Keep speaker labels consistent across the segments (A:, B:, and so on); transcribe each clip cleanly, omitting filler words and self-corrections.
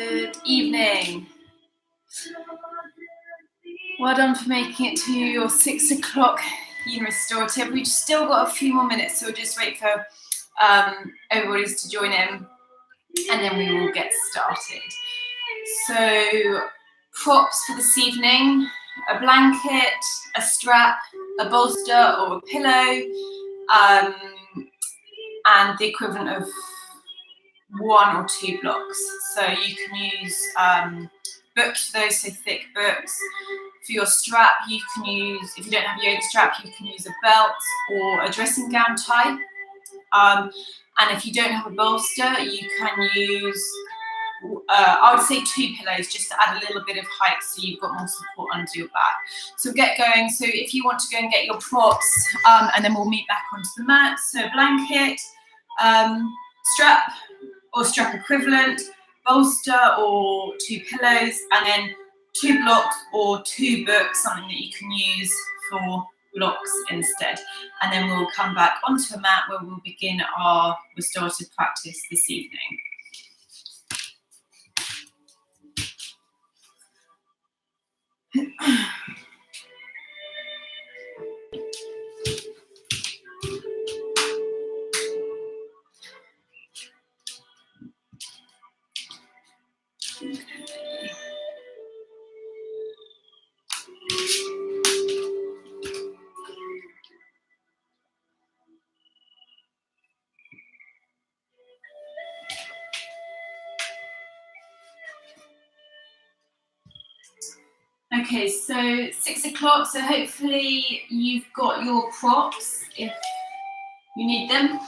A: Good evening. Well done for making it to your 6 o'clock yin restorative. We've still got a few more minutes, so we'll just wait for everybody to join in and then we will get started. So, props for this evening: a blanket, a strap, a bolster or a pillow, and the equivalent of 1 or 2 blocks. So you can use books for those, so thick books. For your strap, you can use, if you don't have a yoga strap, you can use a belt or a dressing gown type. And if you don't have a bolster, you can use, I would say 2 pillows, just to add a little bit of height so you've got more support under your back. So get going. So if you want to go and get your props, and then we'll meet back onto the mat. So blanket, strap or strap equivalent, bolster or 2 pillows, and then 2 blocks or 2 books, something that you can use for blocks instead. And then we'll come back onto a mat where we'll begin our restorative practice this evening. Okay, so 6 o'clock, so hopefully you've got your props if you need them.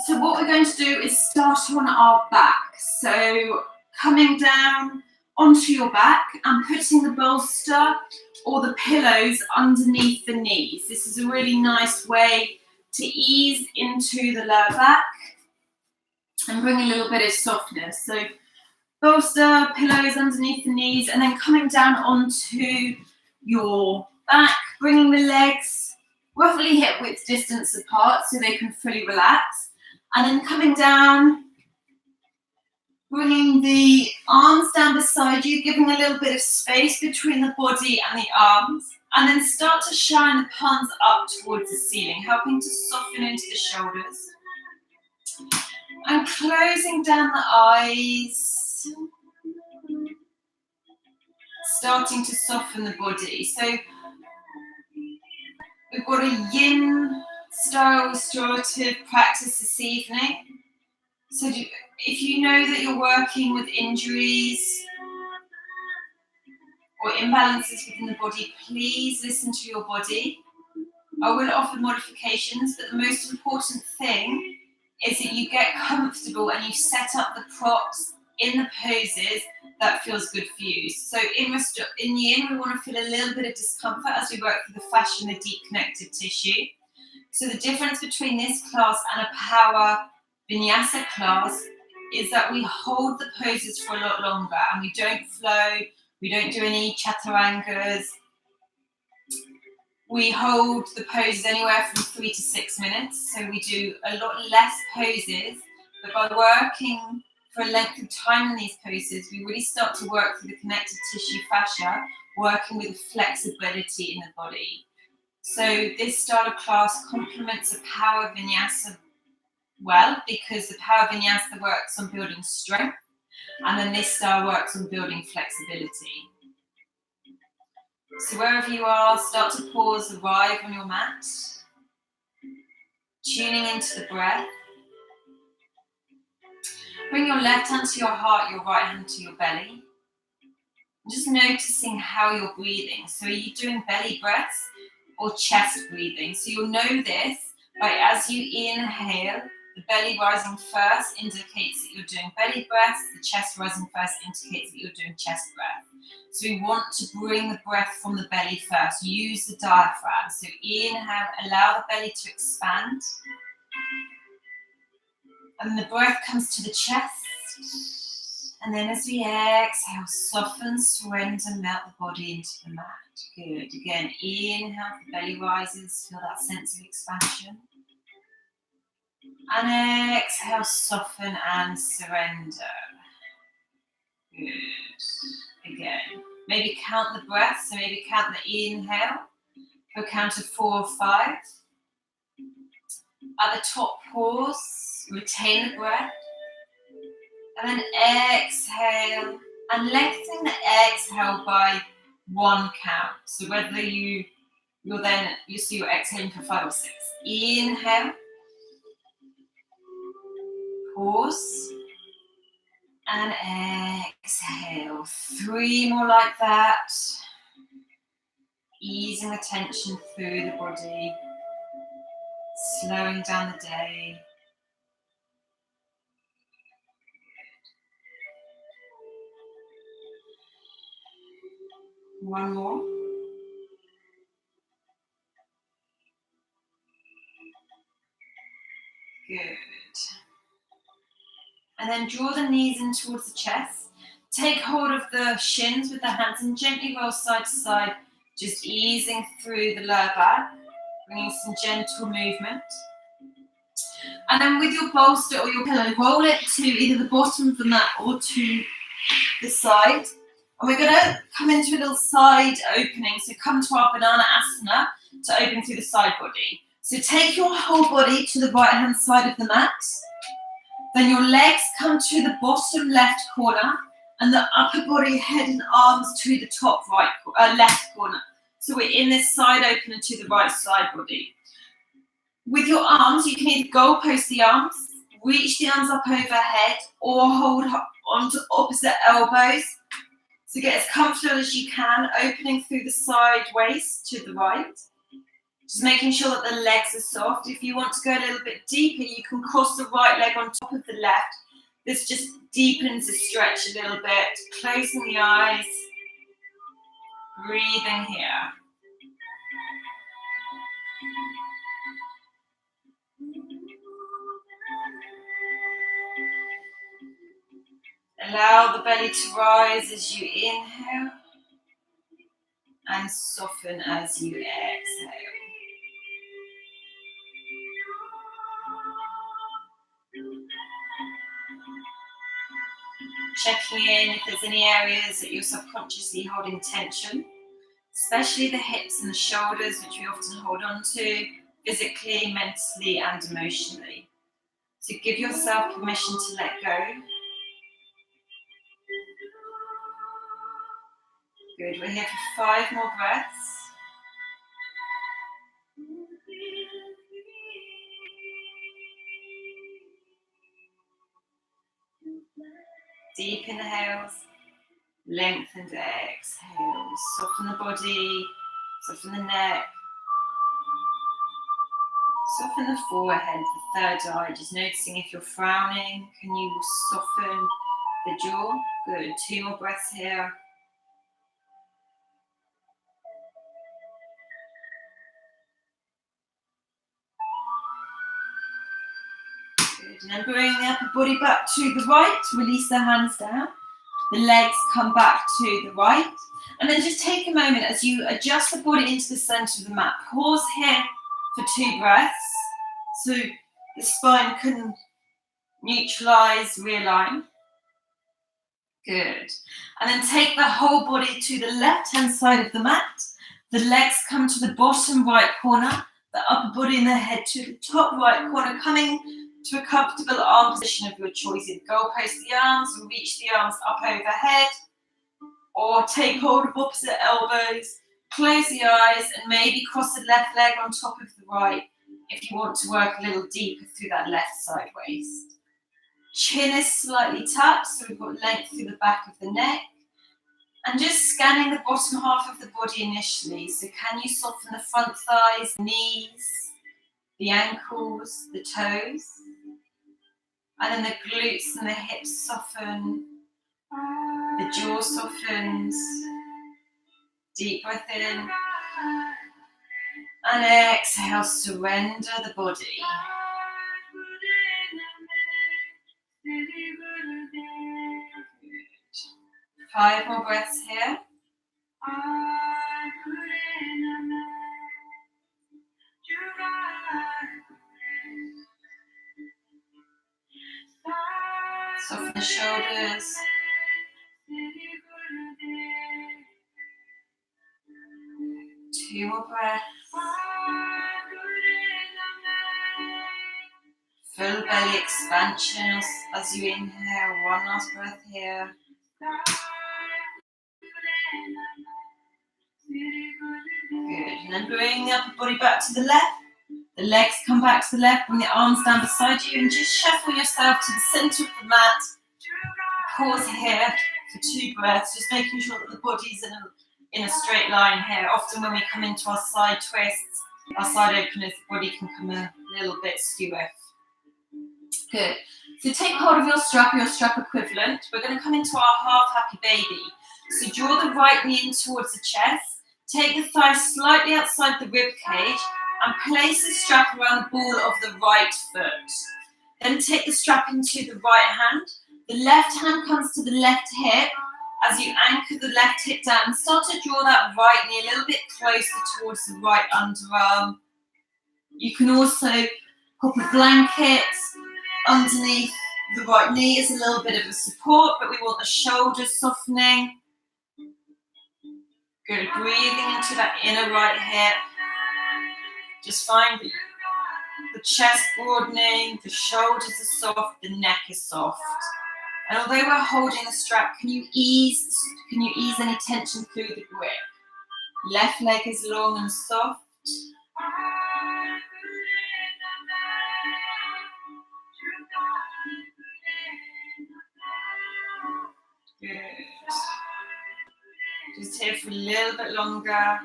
A: So what we're going to do is start on our back. So coming down onto your back and putting the bolster or the pillows underneath the knees. This is a really nice way to ease into the lower back and bring a little bit of softness. So bolster, pillows underneath the knees, and then coming down onto your back, bringing the legs roughly hip width distance apart so they can fully relax. And then coming down, bringing the arms down beside you, giving a little bit of space between the body and the arms. And then start to shine the palms up towards the ceiling, helping to soften into the shoulders. And closing down the eyes, starting to soften the body. So we've got a yin style restorative practice this evening. So if you know that you're working with injuries or imbalances within the body, please listen to your body. I will offer modifications, but the most important thing is that you get comfortable and you set up the props in the poses that feels good for you. So in yin, we want to feel a little bit of discomfort as we work through the fascia and the deep connective tissue. So the difference between this class and a power vinyasa class is that we hold the poses for a lot longer and we don't flow, we don't do any chaturangas. We hold the poses anywhere from 3 to 6 minutes, so we do a lot less poses, but by working for a length of time in these poses, we really start to work through the connective tissue fascia, working with flexibility in the body. So this style of class complements a power vinyasa well, because the power vinyasa works on building strength, and then this style works on building flexibility. So wherever you are, start to pause, arrive on your mat, tuning into the breath. Bring your left hand to your heart, your right hand to your belly. Just noticing how you're breathing. So are you doing belly breaths or chest breathing? So you'll know this by as you inhale, the belly rising first indicates that you're doing belly breaths, the chest rising first indicates that you're doing chest breath. So we want to bring the breath from the belly first. Use the diaphragm. So inhale, allow the belly to expand. And the breath comes to the chest. And then as we exhale, soften, surrender, melt the body into the mat. Good. Again, inhale, the belly rises. Feel that sense of expansion. And exhale, soften and surrender. Good. Again. Maybe count the breaths, so maybe count the inhale for a count of 4 or 5. At the top, pause, retain the breath, and then exhale, and lengthening the exhale by 1 count. So whether you're exhaling for 5 or 6. Inhale, pause, and exhale. 3 more like that. Easing the tension through the body, slowing down the day. One more. Good. And then draw the knees in towards the chest. Take hold of the shins with the hands and gently roll side to side, just easing through the lower back, bringing some gentle movement. And then with your bolster or your pillow, roll it to either the bottom of the mat or to the side. And we're going to come into a little side opening. So come to our banana asana to open through the side body. So take your whole body to the right hand side of the mat. Then your legs come to the bottom left corner and the upper body, head and arms to the top left corner. So we're in this side opener to the right side body. With your arms, you can either goalpost the arms, reach the arms up overhead, or hold onto opposite elbows. So get as comfortable as you can, opening through the side waist to the right. Just making sure that the legs are soft. If you want to go a little bit deeper, you can cross the right leg on top of the left. This just deepens the stretch a little bit. Closing the eyes. Breathing here. Allow the belly to rise as you inhale and soften as you exhale. Checking in if there's any areas that you're subconsciously holding tension, especially the hips and the shoulders, which we often hold on to physically, mentally, and emotionally. So give yourself permission to let go. Good, we're here for 5 more breaths. Deep inhales, lengthened exhales. Soften the body, soften the neck. Soften the forehead, the third eye. Just noticing if you're frowning, can you soften the jaw? Good, 2 more breaths here. Good, and then bring the upper body back to the right. Release the hands down. The legs come back to the right. And then just take a moment as you adjust the body into the center of the mat. Pause here for 2 breaths. So the spine can neutralize, realign. Good. And then take the whole body to the left-hand side of the mat. The legs come to the bottom right corner. The upper body and the head to the top right corner, coming to a comfortable arm position of your choice. Either goalpost the arms or reach the arms up overhead, or take hold of opposite elbows, close the eyes, and maybe cross the left leg on top of the right if you want to work a little deeper through that left side waist. Chin is slightly tucked, so we've got length through the back of the neck. And just scanning the bottom half of the body initially. So can you soften the front thighs, knees, the ankles, the toes? And then the glutes and the hips soften. The jaw softens. Deep breath in. And exhale, surrender the body. Good. 5 more breaths here. Soften the shoulders. 2 more breaths. Full belly expansion as you inhale. One last breath here. Good. And then bring the upper body back to the left. The legs come back to the left. Bring the arms down beside you and just shuffle yourself to the center of the mat. Pause here for 2 breaths, just making sure that the body's in a straight line here. Often when we come into our side twists, our side openers, the body can come a little bit skew. Good. So take hold of your strap equivalent. We're going to come into our half happy baby. So draw the right knee in towards the chest. Take the thighs slightly outside the rib cage and place the strap around the ball of the right foot. Then take the strap into the right hand. The left hand comes to the left hip as you anchor the left hip down and start to draw that right knee a little bit closer towards the right underarm. You can also pop a blanket underneath the right knee as a little bit of a support, but we want the shoulders softening. Good, breathing into that inner right hip. Just find the chest broadening, the shoulders are soft, the neck is soft. And although we're holding the strap, can you ease any tension through the grip? Left leg is long and soft. Good. Just here for a little bit longer.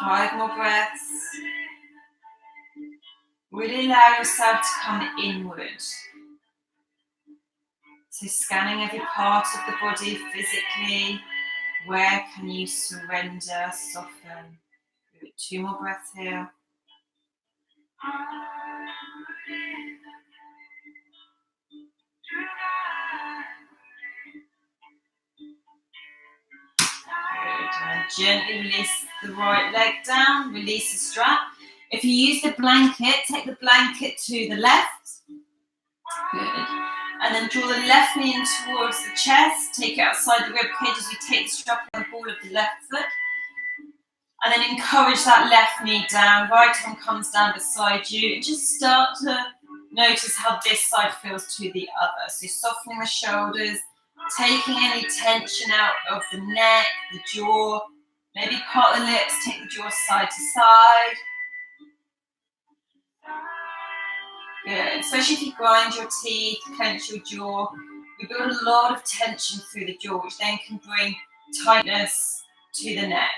A: Five more breaths. Really allow yourself to come inward. So scanning every part of the body physically. Where can you surrender, soften? Good. 2 more breaths here. Good. And gently release the right leg down. Release the strap. If you use the blanket, take the blanket to the left. Good. And then draw the left knee in towards the chest. Take it outside the rib cage as you take the strap on the ball of the left foot. And then encourage that left knee down. Right arm comes down beside you. And just start to notice how this side feels to the other. So softening the shoulders, taking any tension out of the neck, the jaw. Maybe part the lips, take the jaw side to side. Good, especially if you grind your teeth, clench your jaw, we build a lot of tension through the jaw, which then can bring tightness to the neck.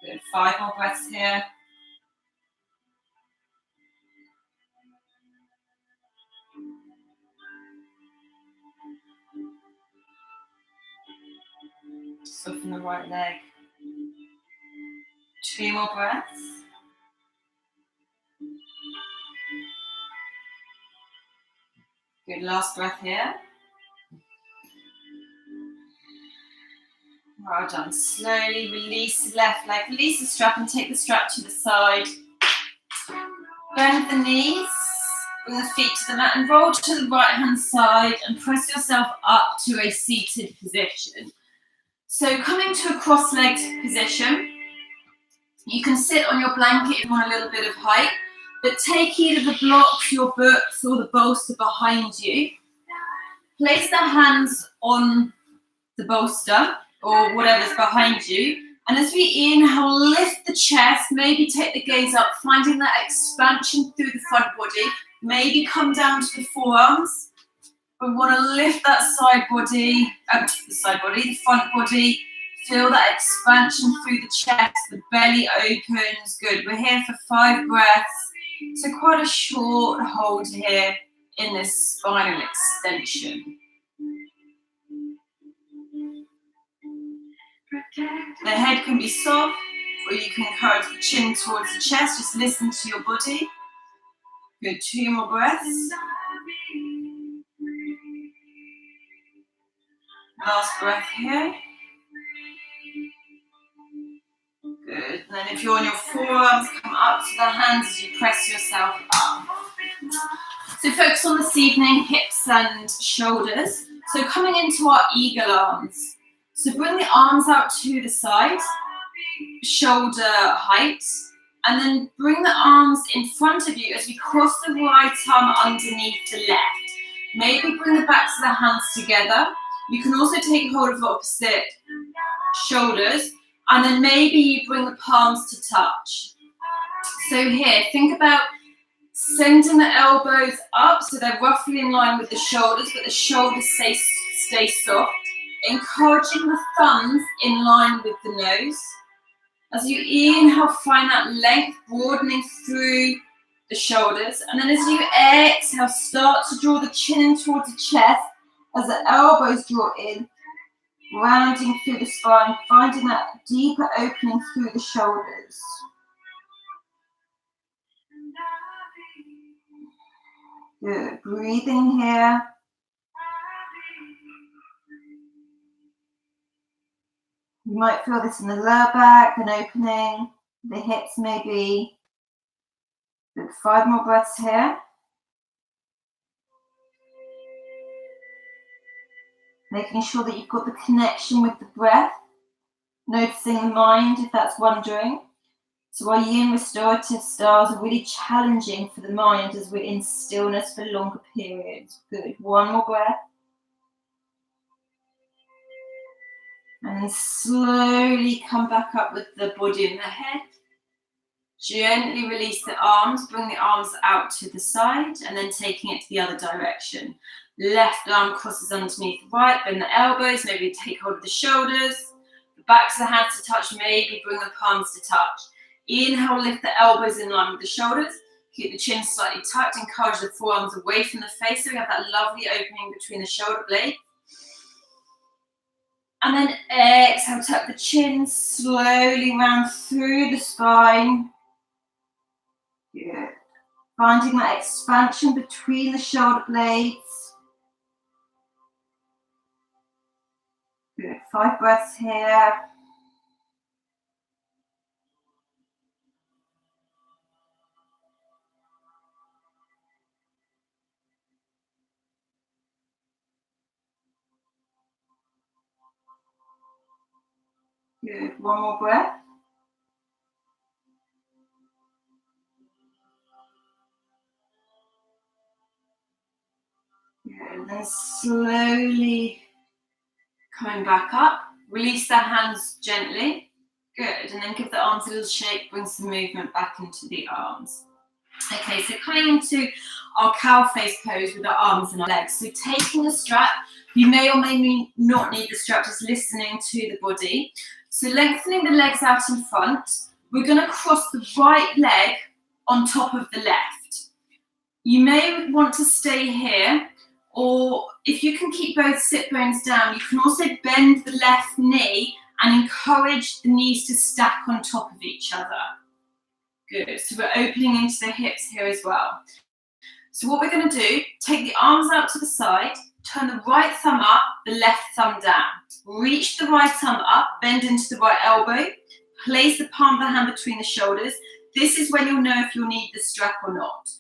A: Good, 5 more breaths here. Soften the right leg. 2 more breaths. Good, last breath here. Well done. Slowly release the left leg, release the strap and take the strap to the side. Bend the knees, bring the feet to the mat and roll to the right hand side and press yourself up to a seated position. So coming to a cross-legged position, you can sit on your blanket if you want a little bit of height, but take either the blocks, your books or the bolster behind you. Place the hands on the bolster or whatever's behind you. And as we inhale, lift the chest, maybe take the gaze up, finding that expansion through the front body. Maybe come down to the forearms. We want to lift that the front body. Feel that expansion through the chest, the belly opens. Good, we're here for 5 breaths. So quite a short hold here in this spinal extension. The head can be soft, or you can encourage the chin towards the chest. Just listen to your body. Good, 2 more breaths. Last breath here. Good, and then if you're on your forearms, come up to the hands as you press yourself up. So focus on this evening, hips and shoulders. So coming into our eagle arms. So bring the arms out to the side, shoulder height, and then bring the arms in front of you as we cross the right arm underneath the left. Maybe bring the backs of the hands together. You can also take hold of the opposite shoulders, and then maybe you bring the palms to touch. So here, think about sending the elbows up so they're roughly in line with the shoulders, but the shoulders stay soft. Encouraging the thumbs in line with the nose. As you inhale, find that length broadening through the shoulders. And then as you exhale, start to draw the chin in towards the chest as the elbows draw in, rounding through the spine, finding that deeper opening through the shoulders. Good. Breathing here. You might feel this in the lower back, an opening, the hips maybe. Good. 5 more breaths here. Making sure that you've got the connection with the breath. Noticing the mind if that's wandering. So our yin restorative styles are really challenging for the mind as we're in stillness for longer periods. Good. 1 more breath. And then slowly come back up with the body and the head. Gently release the arms, bring the arms out to the side, and then taking it to the other direction. Left arm crosses underneath the right, bend the elbows, maybe take hold of the shoulders. The backs of the hands to touch, maybe bring the palms to touch. Inhale, lift the elbows in line with the shoulders. Keep the chin slightly tucked, encourage the forearms away from the face so we have that lovely opening between the shoulder blades. And then exhale, tuck the chin slowly round through the spine. Good. Finding that expansion between the shoulder blades. Good. 5 breaths here. Good. 1 more breath. Good. And then slowly coming back up. Release the hands gently. Good. And then give the arms a little shake. Bring some movement back into the arms. Okay, so coming into our cow face pose with our arms and our legs. So taking the strap, you may or may not need the strap, just listening to the body. So lengthening the legs out in front, we're going to cross the right leg on top of the left. You may want to stay here, or if you can keep both sit bones down, you can also bend the left knee and encourage the knees to stack on top of each other. Good, so we're opening into the hips here as well. So what we're going to do, take the arms out to the side, turn the right thumb up, the left thumb down. Reach the right thumb up, bend into the right elbow, place the palm of the hand between the shoulders. This is when you'll know if you'll need the strap or not.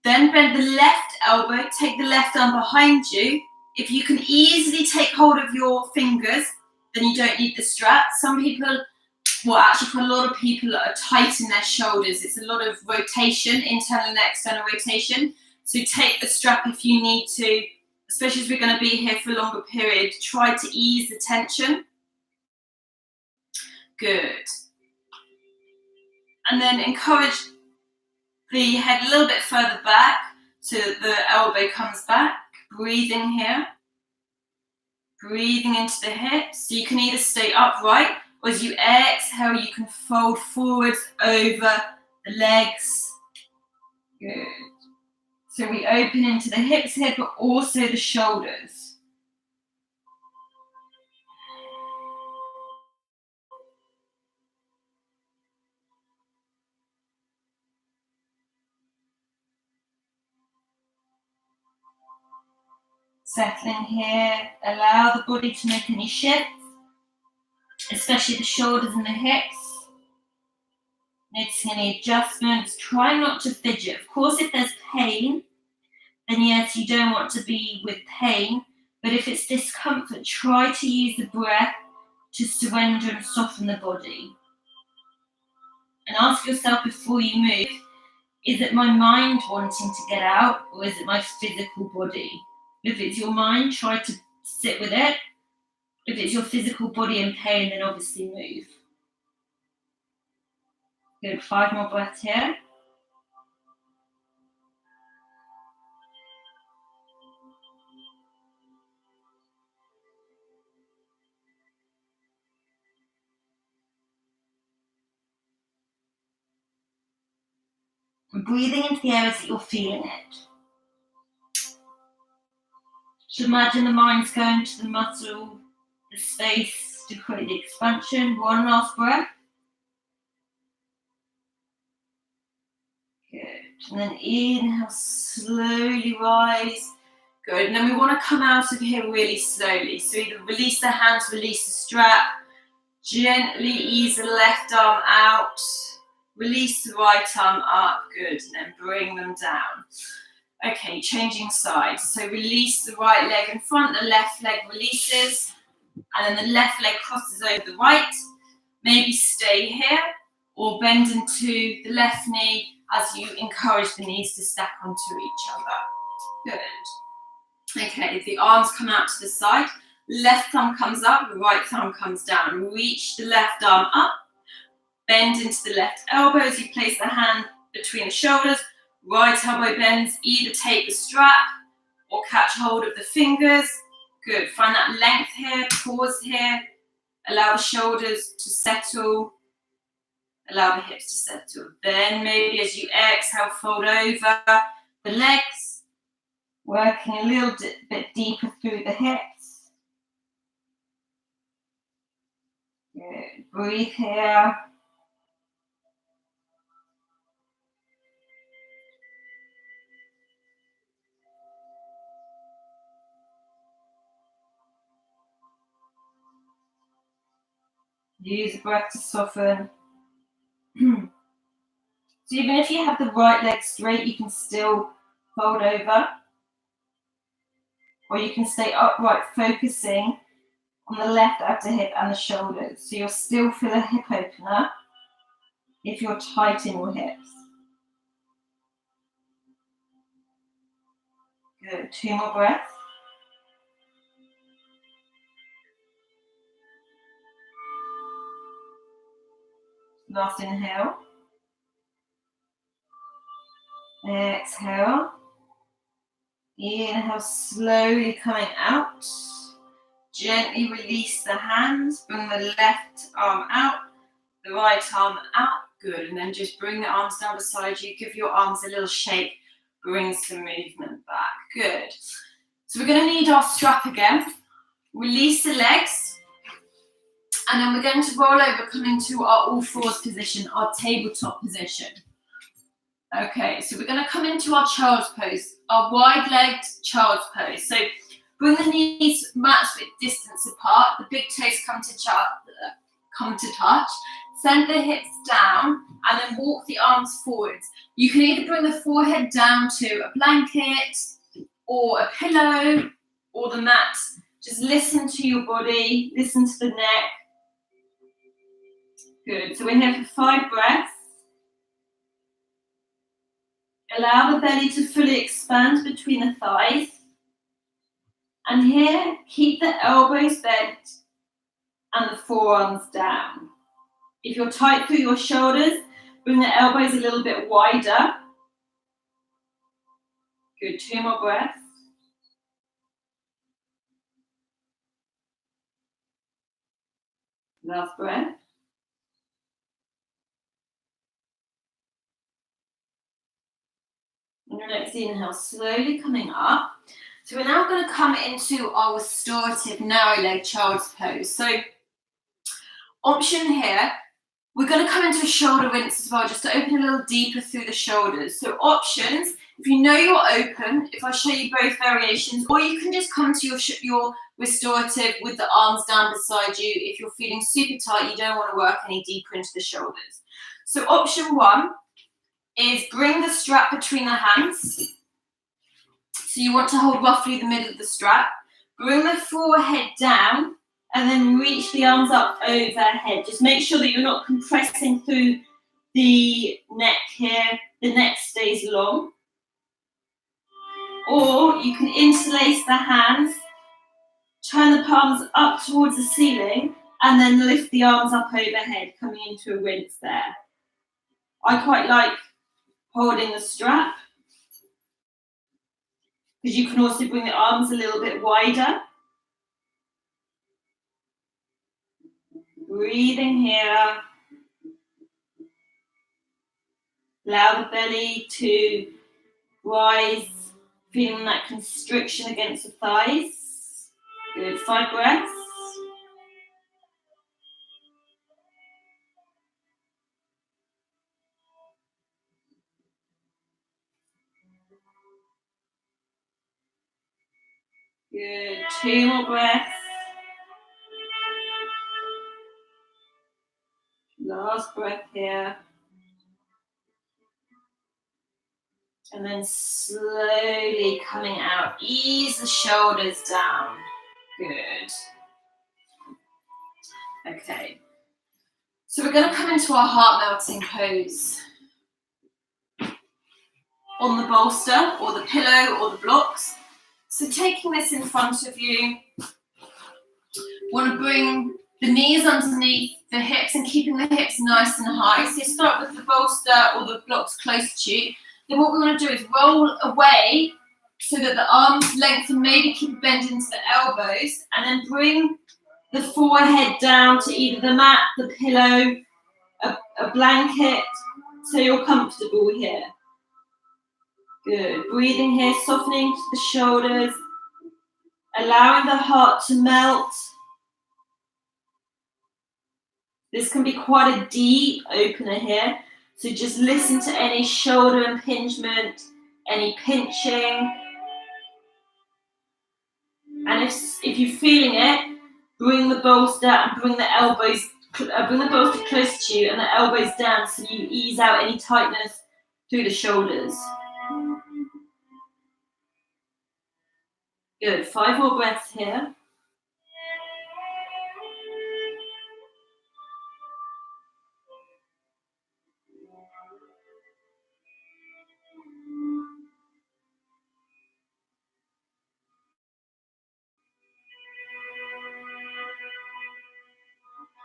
A: Then bend the left elbow, take the left arm behind you. If you can easily take hold of your fingers, then you don't need the strap. Some people, well, actually quite a lot of people are tight in their shoulders. It's a lot of rotation, internal and external rotation. So take the strap if you need to, especially as we're going to be here for a longer period. Try to ease the tension. Good. And then encourage the head a little bit further back so that the elbow comes back. Breathing here. Breathing into the hips. So you can either stay upright, or as you exhale, you can fold forwards over the legs. Good. So we open into the hips here, but also the shoulders. Settling here, allow the body to make any shifts, especially the shoulders and the hips. Noticing any adjustments, try not to fidget. Of course, if there's pain, then yes, you don't want to be with pain,
B: But if it's discomfort, try to use the breath to surrender and soften the body. And ask yourself before you move, is it my mind wanting to get out, or is it my physical body? If it's your mind, try to sit with it. If it's your physical body in pain, then obviously move. Good, 5 more breaths here. And breathing into the areas that you're feeling it. Just imagine the mind's going to the muscle, the space to create the expansion. 1 last breath. Good. And then inhale, slowly rise. Good. And then we want to come out of here really slowly. So either release the hands, release the strap. Gently ease the left arm out. Release the right arm up. Good. And then bring them down. Okay, changing sides. So release the right leg in front, the left leg releases, and then the left leg crosses over the right. Maybe stay here or bend into the left knee as you encourage the knees to stack onto each other. Good. Okay, the arms come out to the side. Left thumb comes up, the right thumb comes down. Reach the left arm up. Bend into the left elbow as you place the hand between the shoulders. Right elbow bends, either take the strap or catch hold of the fingers. Good, find that length here, pause here. Allow the shoulders to settle. Allow the hips to settle. Then maybe as you exhale, fold over the legs. Working a little bit deeper through the hips. Good, breathe here. Use the breath to soften. So even if you have the right leg straight, you can still fold over. Or you can stay upright, focusing on the left outer hip and the shoulders. So you'll still feel a hip opener if you're tight in your hips. Good, 2 more breaths. Last inhale. Exhale. Inhale, slowly coming out. Gently release the hands. Bring the left arm out, the right arm out. Good. And then just bring the arms down beside you. Give your arms a little shake. Bring some movement back. Good. So we're going to need our strap again. Release the legs. And then we're going to roll over, coming to our all fours position, our tabletop position. Okay, so we're going to come into our child's pose, our wide-legged child's pose. So bring the knees matched with distance apart. The big toes come to touch. Send the hips down and then walk the arms forwards. You can either bring the forehead down to a blanket or a pillow or the mat. Just listen to your body, listen to the neck. Good, so we're here for 5 breaths. Allow the belly to fully expand between the thighs. And here, keep the elbows bent and the forearms down. If you're tight through your shoulders, bring the elbows a little bit wider. Good, 2 more breaths. Last breath. And your next inhale, slowly coming up. So we're now going to come into our restorative narrow leg child's pose. So option here, we're going to come into a shoulder rinse as well, just to open a little deeper through the shoulders. So options, if you know you're open, if I show you both variations, or you can just come to your restorative with the arms down beside you. If you're feeling super tight, you don't want to work any deeper into the shoulders. So option 1 is bring the strap between the hands. So you want to hold roughly the middle of the strap. Bring the forehead down and then reach the arms up overhead. Just make sure that you're not compressing through the neck here. The neck stays long. Or you can interlace the hands, turn the palms up towards the ceiling, and then lift the arms up overhead, coming into a rinse there. I quite like holding the strap, because you can also bring the arms a little bit wider. Breathing here. Allow the belly to rise, feeling that constriction against the thighs. Good, 5 breaths. Good, 2 more breaths. Last breath here. And then slowly coming out. Ease the shoulders down. Good. Okay. So we're going to come into our heart-melting pose. On the bolster, or the pillow, or the blocks. So taking this in front of you, want to bring the knees underneath the hips and keeping the hips nice and high. So you start with the bolster or the blocks close to you. Then what we want to do is roll away so that the arms lengthen, maybe keep a bend into the elbows, and then bring the forehead down to either the mat, the pillow, a blanket, so you're comfortable here. Good. Breathing here, softening the shoulders, allowing the heart to melt. This can be quite a deep opener here, so just listen to any shoulder impingement, any pinching. And if you're feeling it, bring the bolster and bring the elbows, bring the bolster close to you and the elbows down so you ease out any tightness through the shoulders. Good, 5 more breaths here.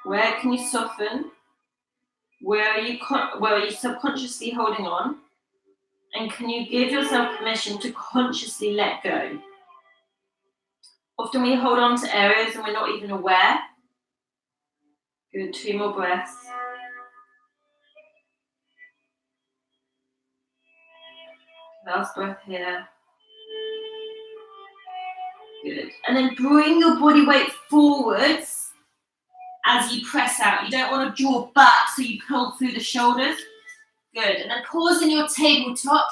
B: Where can you soften? Where are you subconsciously holding on? And can you give yourself permission to consciously let go? Often we hold on to areas and we're not even aware. Good, 2 more breaths. Last breath here. Good. And then bring your body weight forwards as you press out. You don't want to draw back, so you pull through the shoulders. Good. And then pause in your tabletop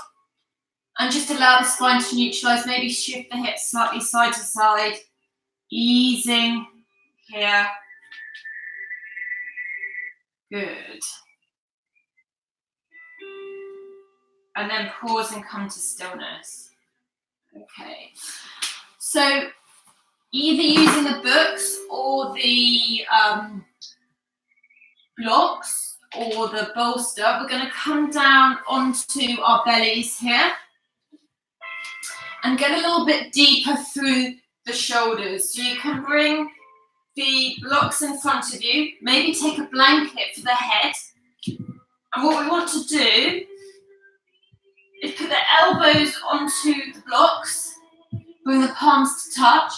B: and just allow the spine to neutralize. Maybe shift the hips slightly side to side. Easing here. Good. And then pause and come to stillness. Okay. So either using the books or the blocks or the bolster, we're going to come down onto our bellies here and get a little bit deeper through the shoulders. So you can bring the blocks in front of you, maybe take a blanket for the head. And what we want to do is put the elbows onto the blocks, bring the palms to touch,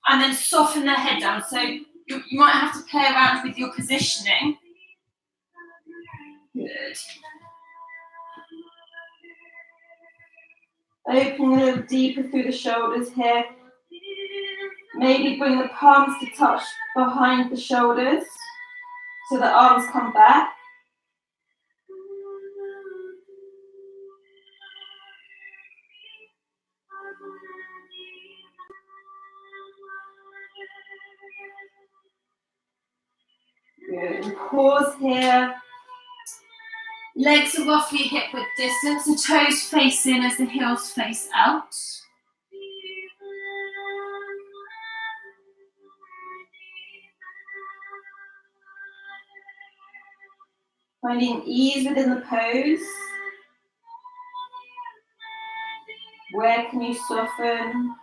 B: and then soften the head down. So you might have to play around with your positioning. Good. Opening a little deeper through the shoulders here. Maybe bring the palms to touch behind the shoulders so the arms come back. Good. And pause here. Legs are roughly hip width distance, the toes face in as the heels face out. Finding ease within the pose. Where can you soften?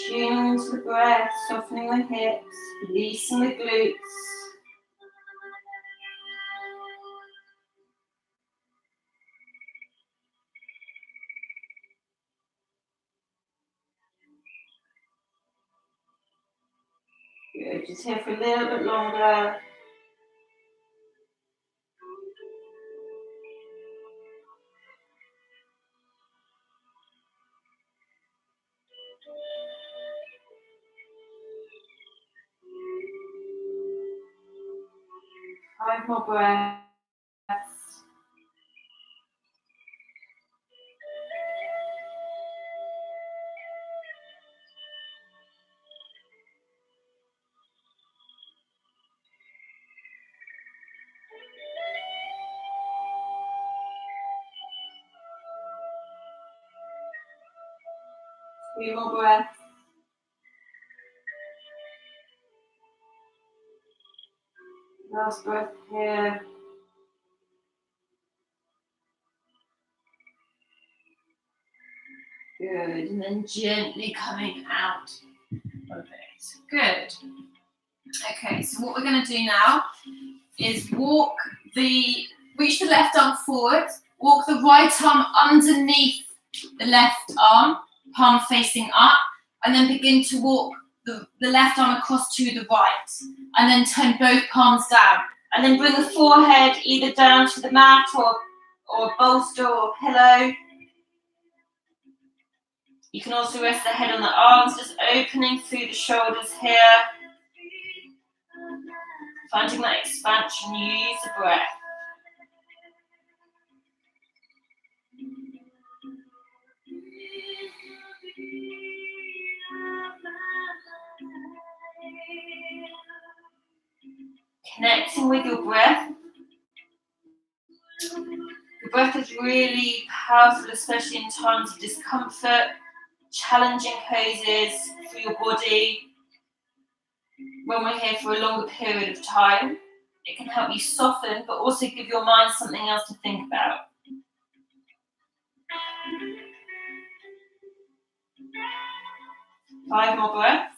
B: Tuning to the breath, softening the hips, releasing the glutes. Good, just here for a little bit longer. 5 more breaths. 3 more breaths. Last breath here. Good, and then gently coming out of it. Good. Okay, so what we're going to do now is reach the left arm forward, walk the right arm underneath the left arm, palm facing up, and then begin to walk the left arm across to the right, and then turn both palms down, and then bring the forehead either down to the mat or bolster or pillow. You can also rest the head on the arms, just opening through the shoulders here. Finding that expansion, use the breath. Connecting with your breath. The breath is really powerful, especially in times of discomfort, challenging poses for your body. When we're here for a longer period of time, it can help you soften, but also give your mind something else to think about. Five more breaths.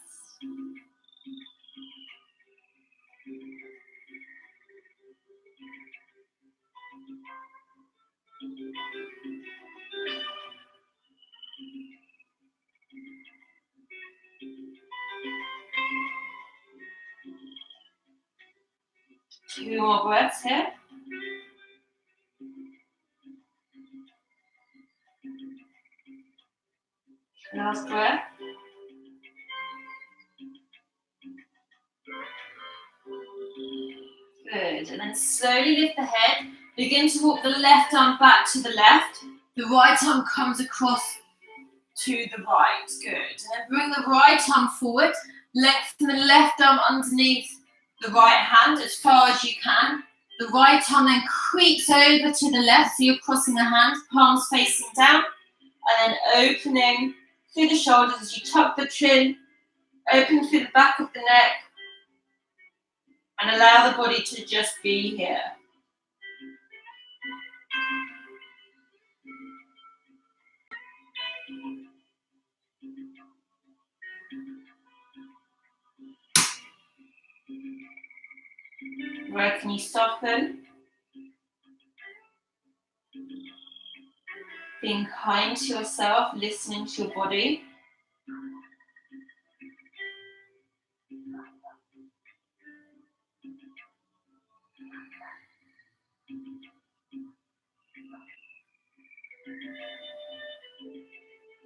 B: Two more breaths here. Last breath. Good, and then slowly lift the head. Begin to walk the left arm back to the left. The right arm comes across to the right. Good, and then bring the right arm forward. Lengthen the left arm underneath the right hand as far as you can. The right arm then creeps over to the left, so you're crossing the hands, palms facing down, and then opening through the shoulders as you tuck the chin, open through the back of the neck, and allow the body to just be here. Where can you soften? Being kind to yourself, listening to your body.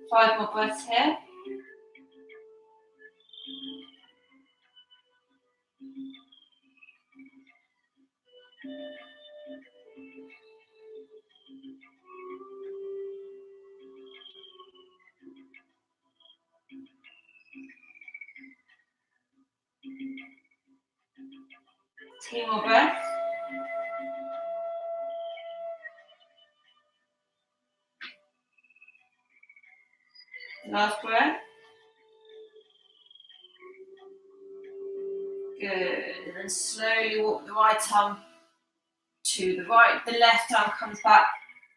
B: Five more breaths here. Two more breaths. Last breath. Good. And then slowly walk the right arm to the right. The left arm comes back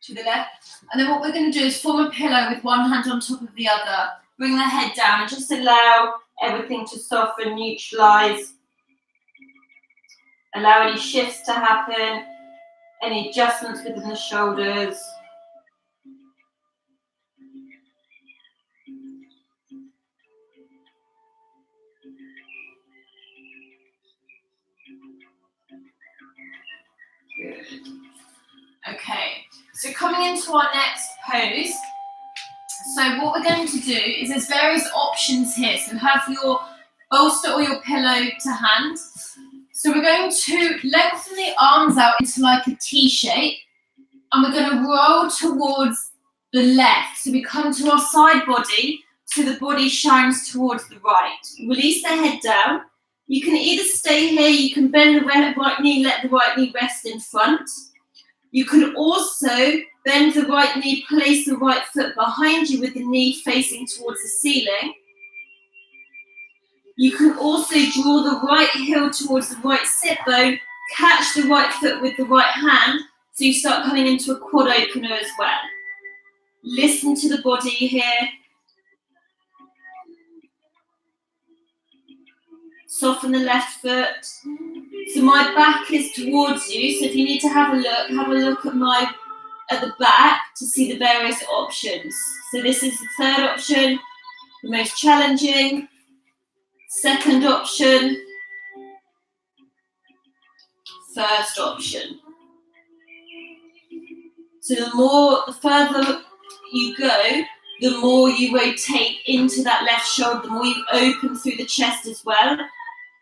B: to the left. And then what we're going to do is form a pillow with one hand on top of the other. Bring the head down and just allow everything to soften, neutralize. Allow any shifts to happen, any adjustments within the shoulders. Good. Okay, so coming into our next pose. So what we're going to do is there's various options here. So have your bolster or your pillow to hand. So we're going to lengthen the arms out into like a T shape, and we're going to roll towards the left. So we come to our side body, so the body shines towards the right. Release the head down. You can either stay here, you can bend the right knee, let the right knee rest in front. You can also bend the right knee, place the right foot behind you with the knee facing towards the ceiling. You can also draw the right heel towards the right sit bone, catch the right foot with the right hand, so you start coming into a quad opener as well. Listen to the body here. Soften the left foot. So my back is towards you, so if you need to have a look at the back to see the various options. So this is the third option, the most challenging. Second option. First option. So the further you go, the more you rotate into that left shoulder, the more you open through the chest as well,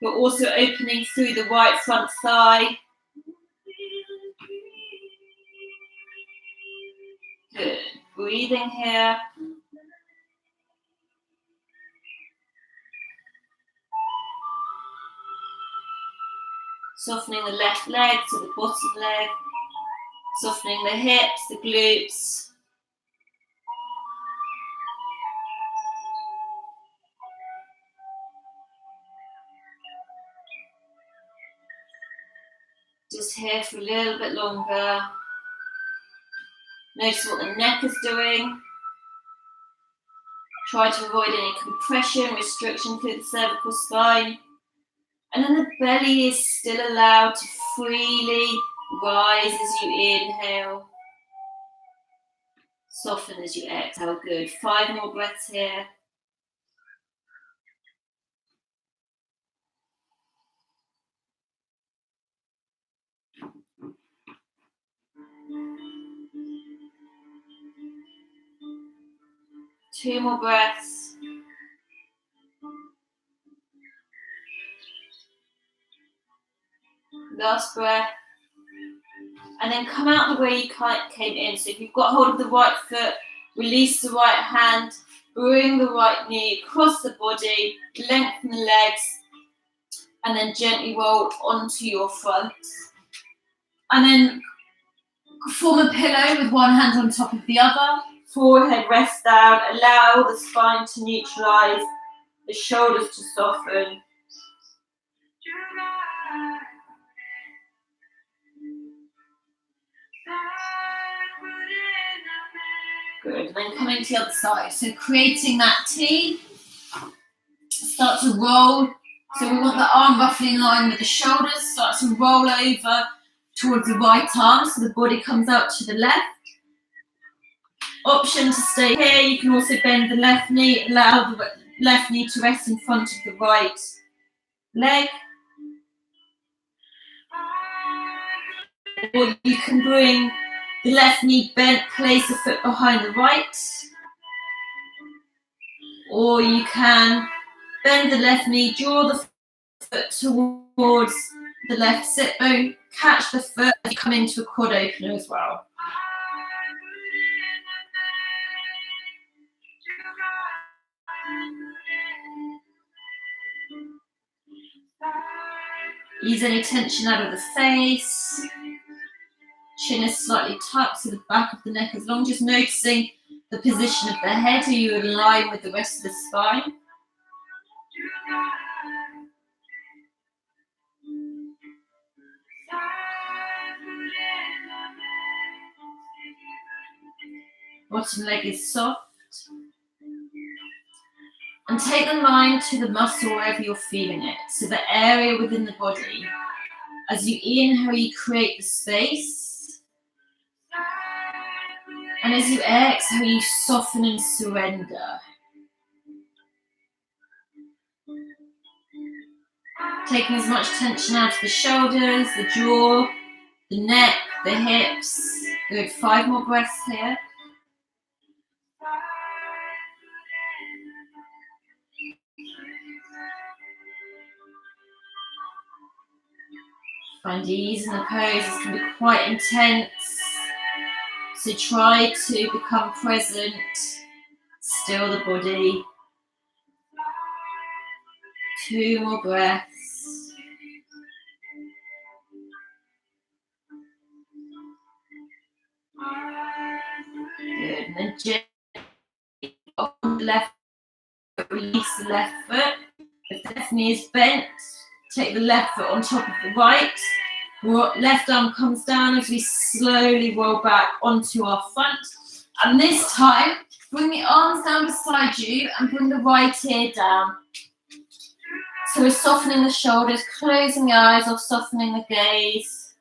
B: but also opening through the right front thigh. Good. Breathing here. Softening the left leg to the bottom leg. Softening the hips, the glutes. Just here for a little bit longer. Notice what the neck is doing. Try to avoid any compression, restriction through the cervical spine. And then the belly is still allowed to freely rise as you inhale. Soften as you exhale. Good. 5 more breaths here. Two more breaths. Last breath. And then come out the way you came in. So if you've got hold of the right foot, release the right hand, bring the right knee across the body, lengthen the legs, and then gently roll onto your front. And then form a pillow with one hand on top of the other. Forehead rest down. Allow the spine to neutralize, the shoulders to soften. Good. And then coming to the other side. So creating that T. Start to roll. So we want the arm roughly in line with the shoulders. Start to roll over towards the right arm so the body comes out to the left. Option to stay here. You can also bend the left knee, allow the left knee to rest in front of the right leg. Or you can bring the left knee bent, place the foot behind the right. Or you can bend the left knee, draw the foot towards the left sit bone, catch the foot as you come into a quad opener as well. Ease any tension out of the face. Chin is slightly tucked to the back of the neck as long, just noticing the position of the head. Are you in line with the rest of the spine? Bottom leg is soft. And take the mind to the muscle wherever you're feeling it. So the area within the body. As you inhale, you create the space. And as you exhale, you soften and surrender. Taking as much tension out of the shoulders, the jaw, the neck, the hips. Good, 5 more breaths here. Find ease in the poses, can be quite intense. So try to become present, still the body. 2 more breaths. Good, and then gently on the left foot, release the left foot. If the left knee is bent, take the left foot on top of the right. Left arm comes down as we slowly roll back onto our front. And this time, bring the arms down beside you and bring the right ear down. So we're softening the shoulders, closing the eyes or softening the gaze.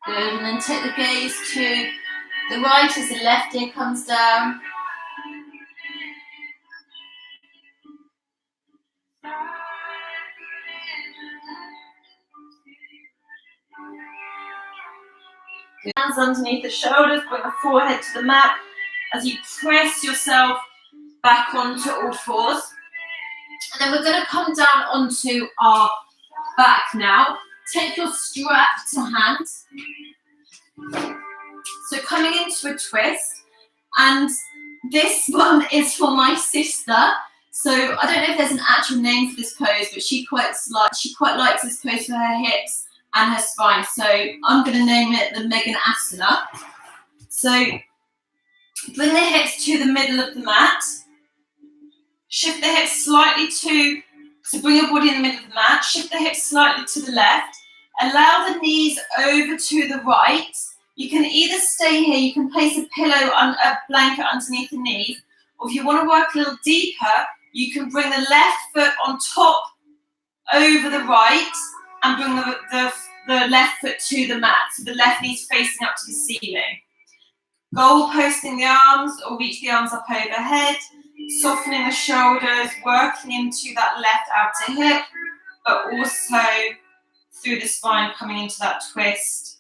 B: Good, and then take the gaze to the right as the left ear comes down. Good. Hands underneath the shoulders, bring the forehead to the mat as you press yourself back onto all fours. And then we're going to come down onto our back now. Take your strap to hand. So coming into a twist, and this one is for my sister. So I don't know if there's an actual name for this pose, but she quite likes this pose for her hips and her spine. So I'm going to name it the Megan Asana. So bring the hips to the middle of the mat. Shift the hips slightly so bring your body in the middle of the mat. Shift the hips slightly to the left. Allow the knees over to the right. You can either stay here, you can place a pillow on a blanket underneath the knees, or if you want to work a little deeper, you can bring the left foot on top over the right and bring the left foot to the mat, so the left knee's facing up to the ceiling. Goal posting the arms or reach the arms up overhead, softening the shoulders, working into that left outer hip, but also through the spine coming into that twist.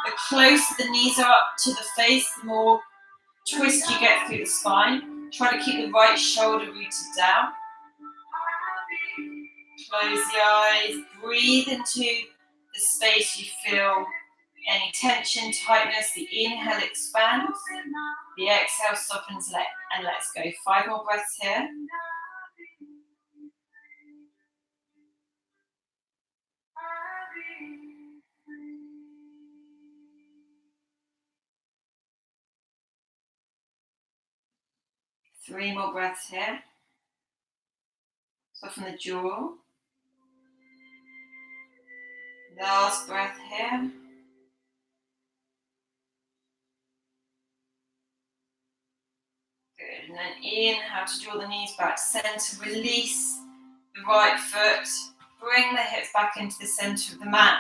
B: The closer the knees are up to the face, the more twist you get through the spine. Try to keep the right shoulder rooted down. Close the eyes, breathe into the space you feel Any tension, tightness, the inhale expands, the exhale softens, and let's go. 5 more breaths here. Three more breaths here. Soften the jaw. Last breath here. Good. And then inhale to draw the knees back to center. Release the right foot. Bring the hips back into the center of the mat.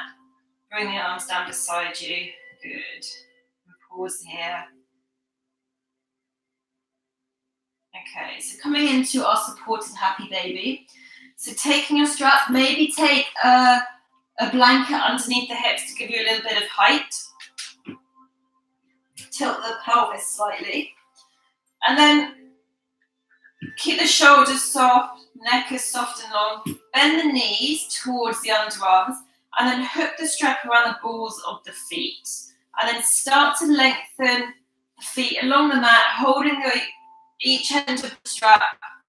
B: Bring the arms down beside you. Good. And pause here. Okay, so coming into our supported happy baby. So taking your strap, maybe take a blanket underneath the hips to give you a little bit of height. Tilt the pelvis slightly. And then keep the shoulders soft, neck is soft and long. Bend the knees towards the underarms. And then hook the strap around the balls of the feet. And then start to lengthen the feet along the mat, holding each end of the strap,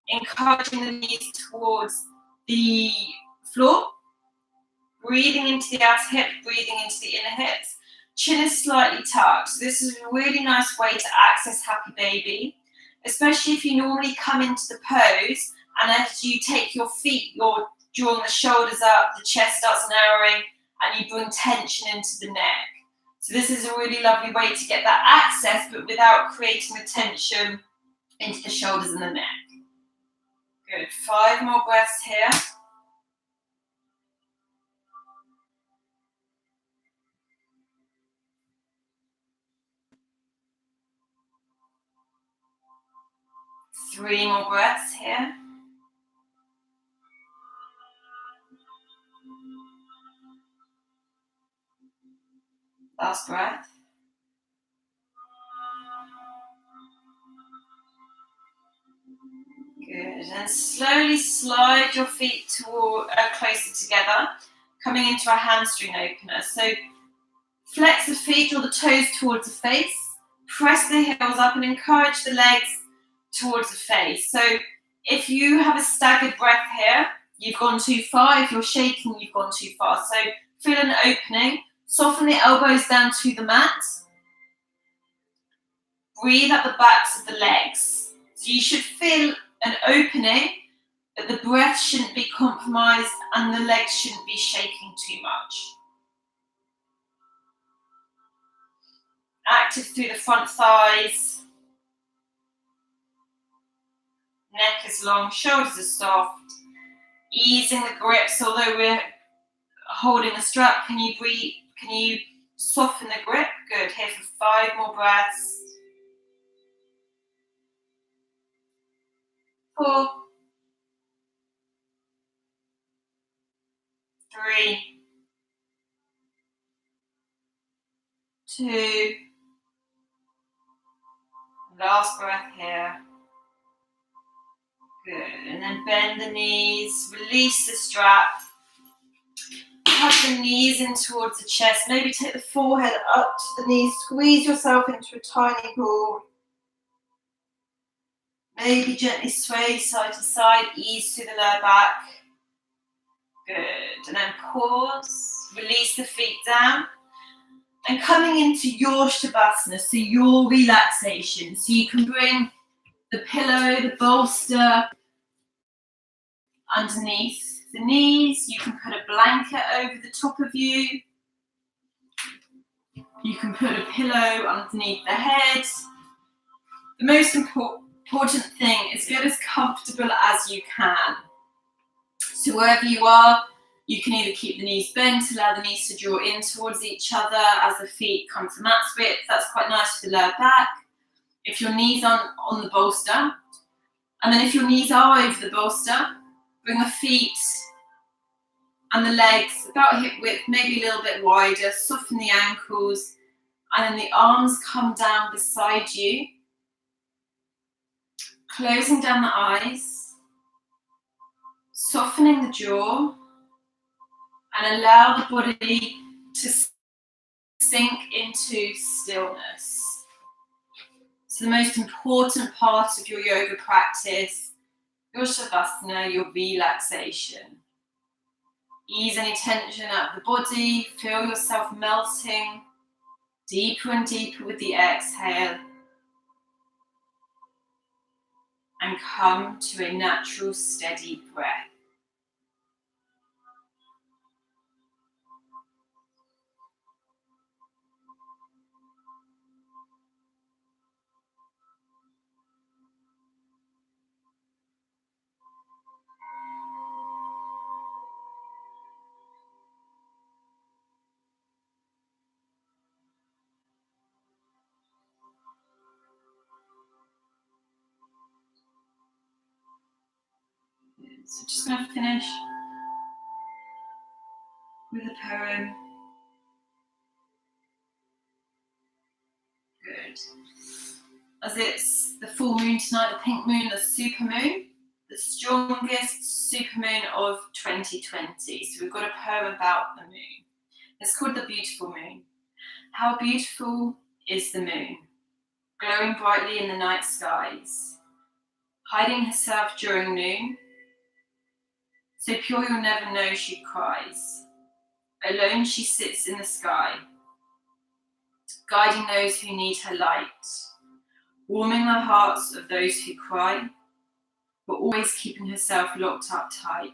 B: encouraging the knees towards the floor. Breathing into the outer hip, breathing into the inner hips. Chin is slightly tucked. So this is a really nice way to access happy baby, especially if you normally come into the pose and as you take your feet, you're drawing the shoulders up, the chest starts narrowing, and you bring tension into the neck. So this is a really lovely way to get that access, but without creating the tension into the shoulders and the neck. Good. 5 more breaths here. Three more breaths here. Last breath. Good. And slowly slide your feet closer together, coming into a hamstring opener. So flex the feet, draw the toes towards the face, press the heels up and encourage the legs towards the face. So if you have a staggered breath here, you've gone too far. If you're shaking, you've gone too far. So feel an opening. Soften the elbows down to the mat. Breathe at the backs of the legs. So you should feel an opening, but the breath shouldn't be compromised and the legs shouldn't be shaking too much. Active through the front thighs. Neck is long, shoulders are soft. Easing the grips, although we're holding the strap, can you breathe? Can you soften the grip? Good. Here for 5 more breaths. 4, 3, 2. Last breath here. Good. And then bend the knees, release the strap. Hug the knees in towards the chest. Maybe take the forehead up to the knees. Squeeze yourself into a tiny ball. Maybe gently sway side to side. Ease through the lower back. Good. And then pause. Release the feet down. And coming into your Shavasana, so your relaxation. So you can bring the pillow, the bolster underneath the knees. You can put a blanket over the top of you. You can put a pillow underneath the head. The most important thing is get as comfortable as you can. So wherever you are, you can either keep the knees bent, allow the knees to draw in towards each other as the feet come to mat width. That's quite nice for the lower back. If your knees are on the bolster, and then if your knees are over the bolster, bring the feet and the legs about hip width, maybe a little bit wider, soften the ankles, and then the arms come down beside you, closing down the eyes, softening the jaw, and allow the body to sink into stillness. So the most important part of your yoga practice, your shavasana, your relaxation. Ease any tension out of the body, feel yourself melting deeper and deeper with the exhale, and come to a natural, steady breath. So just going to finish with a poem. Good. As it's the full moon tonight, the pink moon, the super moon, the strongest super moon of 2020. So we've got a poem about the moon. It's called The Beautiful Moon. How beautiful is the moon, glowing brightly in the night skies, hiding herself during noon. So pure you'll never know she cries. Alone she sits in the sky, guiding those who need her light, warming the hearts of those who cry, but always keeping herself locked up tight.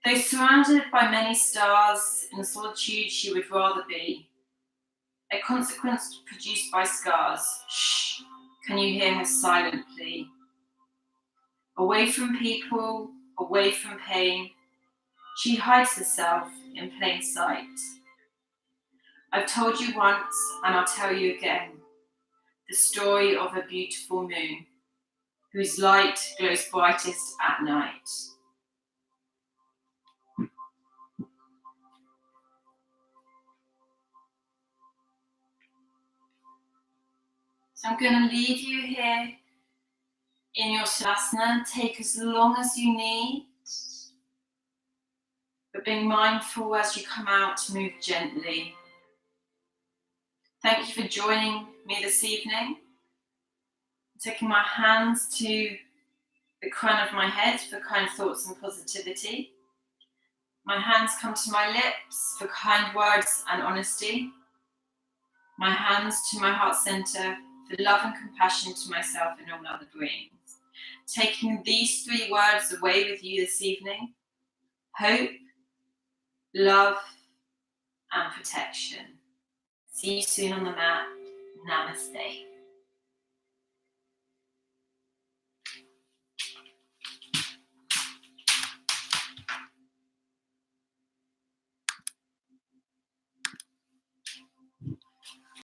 B: Though surrounded by many stars, in solitude she would rather be, a consequence produced by scars. Shh, can you hear her silent plea? Away from people, away from pain, she hides herself in plain sight. I've told you once, and I'll tell you again, the story of a beautiful moon, whose light glows brightest at night. So I'm going to leave you here in your shavasana. Take as long as you need, but being mindful as you come out to move gently. Thank you for joining me this evening. Taking my hands to the crown of my head for kind thoughts and positivity. My hands come to my lips for kind words and honesty. My hands to my heart center for love and compassion to myself and all other beings. Taking these three words away with you this evening: hope, love, and protection. See you soon on the mat. Namaste.